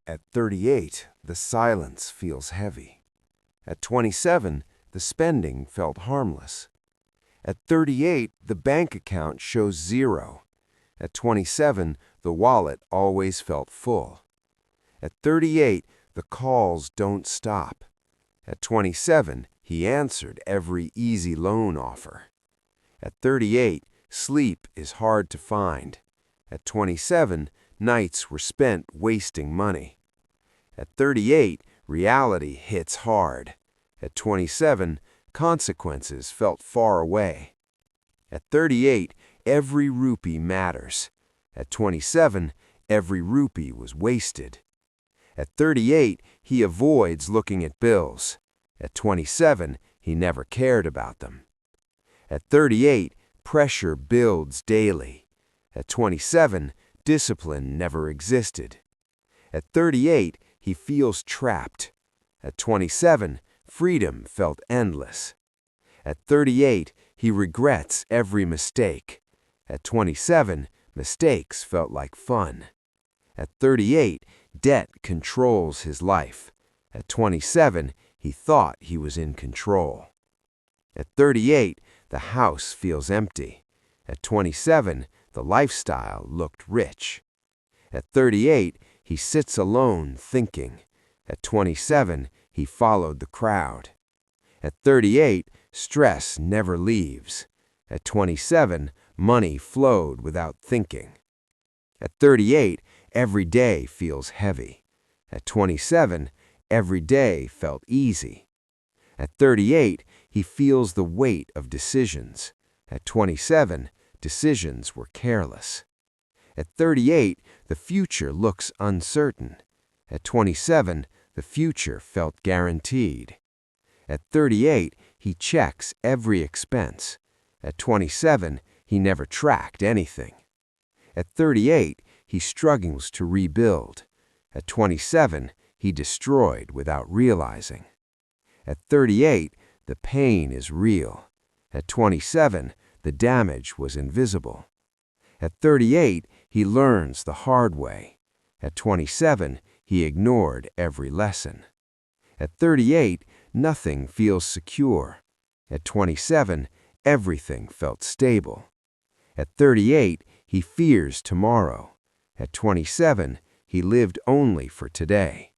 At 38, the silence feels heavy. At 27, the spending felt harmless. At 38, the bank account shows zero. At 27, the wallet always felt full. At 38, the calls don't stop. At 27, he answered every easy loan offer. At 38, sleep is hard to find. At 27, nights were spent wasting money. At 38, reality hits hard. At 27, consequences felt far away. At 38, every rupee matters. At 27, every rupee was wasted. At 38, he avoids looking at bills. At 27, he never cared about them. At 38, pressure builds daily. At 27, discipline never existed. At 38, he feels trapped. At 27, freedom felt endless. At 38, he regrets every mistake. At 27, mistakes felt like fun. At 38, debt controls his life. At 27, he thought he was in control. At 38, the house feels empty. At 27, the lifestyle looked rich. At 38, he sits alone thinking. At 27, he followed the crowd. At 38, stress never leaves. At 27, money flowed without thinking. At 38, every day feels heavy. At 27, every day felt easy. At 38, he feels the weight of decisions. At 27, decisions were careless. At 38, the future looks uncertain. At 27, the future felt guaranteed. At 38, he checks every expense. At 27, he never tracked anything. At 38, he struggles to rebuild. At 27, he destroyed without realizing. At 38, the pain is real. At 27, the damage was invisible. At 38, he learns the hard way. At 27, he ignored every lesson. At 38, nothing feels secure. At 27, everything felt stable. At 38, he fears tomorrow. At 27, he lived only for today.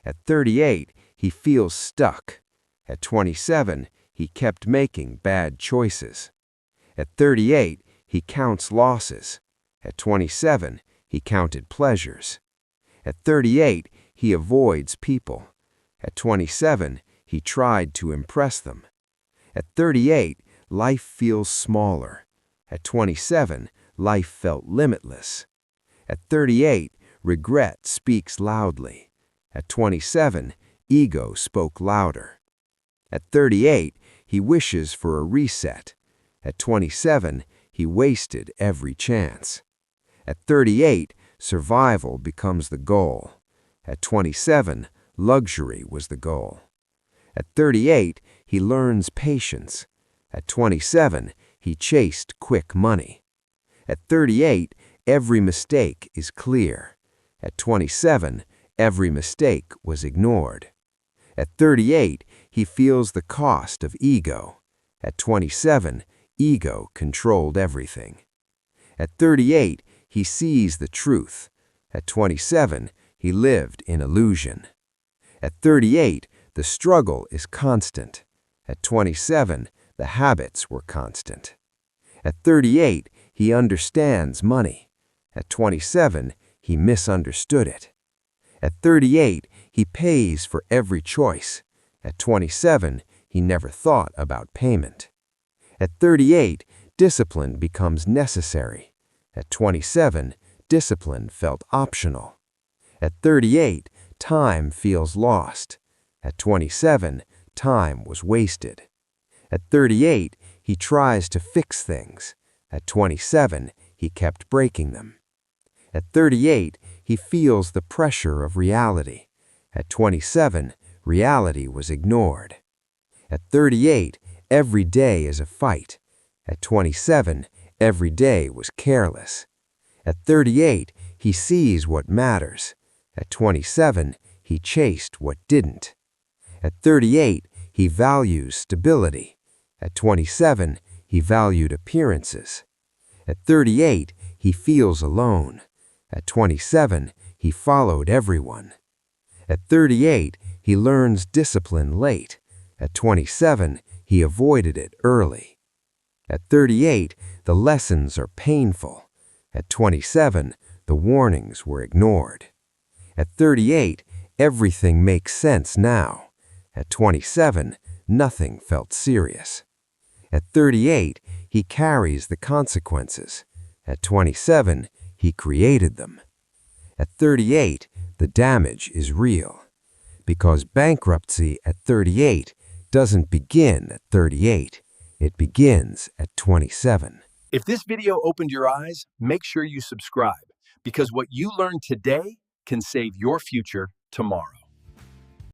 At 38, he feels stuck. At 27, he kept making bad choices. At 38, he counts losses. At 27, he counted pleasures. At 38, he avoids people. At 27, he tried to impress them. At 38, life feels smaller. At 27, life felt limitless. At 38, regret speaks loudly. At 27, ego spoke louder. At 38, he wishes for a reset. At 27, he wasted every chance. At 38, survival becomes the goal. At 27, luxury was the goal. At 38, he learns patience. At 27, he chased quick money. At 38, every mistake is clear. At 27, every mistake was ignored. At 38, he feels the cost of ego. At 27, ego controlled everything. At 38, he sees the truth. At 27, he lived in illusion. At 38, the struggle is constant. At 27, the habits were constant. At 38, he understands money. At 27, he misunderstood it. At 38, he pays for every choice. At 27, he never thought about payment. At 38, discipline becomes necessary. At 27, discipline felt optional. At 38, time feels lost. At 27, time was wasted. At 38, he tries to fix things. At 27, he kept breaking them. At 38, he feels the pressure of reality. At 27, reality was ignored. At 38, every day is a fight. At 27, every day was careless. At 38, he sees what matters. At 27, he chased what didn't. At 38, he values stability. At 27, he valued appearances. At 38, he feels alone. At 27, he followed everyone. At 38, he learns discipline late. At 27, he avoided it early. At 38, the lessons are painful. At 27, the warnings were ignored. At 38, everything makes sense now. At 27, nothing felt serious. At 38, he carries the consequences. At 27, he created them. At 38, the damage is real. Because bankruptcy at 38 doesn't begin at 38. It begins at 27. If this video opened your eyes, make sure you subscribe, because what you learn today can save your future tomorrow.